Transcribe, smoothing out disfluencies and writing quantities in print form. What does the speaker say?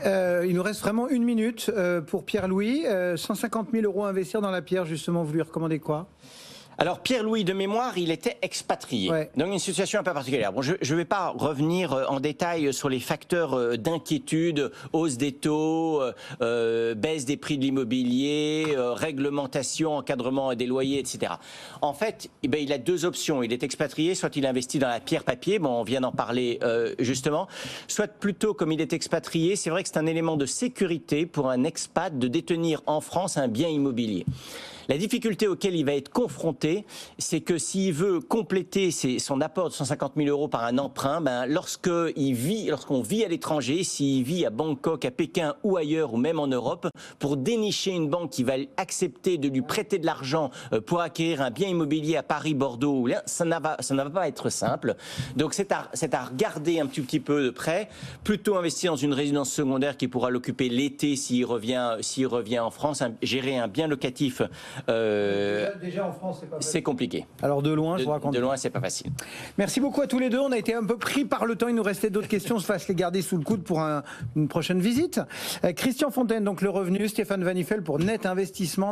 Il nous reste vraiment 1 minute pour Pierre-Louis. 150 000 € à investir dans la pierre, justement, vous lui recommandez quoi ? Alors Pierre-Louis, de mémoire, il était expatrié, donc une situation un peu particulière. Bon, je ne vais pas revenir en détail sur les facteurs d'inquiétude, hausse des taux, baisse des prix de l'immobilier, réglementation, encadrement des loyers, etc. En fait, il a 2 options. Il est expatrié, soit il investit dans la pierre papier, bon, on vient d'en parler justement, soit plutôt comme il est expatrié, c'est vrai que c'est un élément de sécurité pour un expat de détenir en France un bien immobilier. La difficulté auquel il va être confronté, c'est que s'il veut compléter son apport de 150 000 € par un emprunt, lorsqu'on vit à l'étranger, s'il vit à Bangkok, à Pékin ou ailleurs, ou même en Europe, pour dénicher une banque qui va accepter de lui prêter de l'argent pour acquérir un bien immobilier à Paris, Bordeaux, ça ne va pas être simple. Donc c'est à regarder un petit peu de près, plutôt investir dans une résidence secondaire qui pourra l'occuper l'été s'il revient en France, gérer un bien locatif. Déjà en France, c'est compliqué. Alors de loin, je vous raconte. De loin, c'est pas facile. Merci beaucoup à tous les deux. On a été un peu pris par le temps. Il nous restait d'autres questions. On se fasse les garder sous le coude pour une prochaine visite. Christian Fontaine, donc Le Revenu. Stéphane Vanifel pour Net Investissement.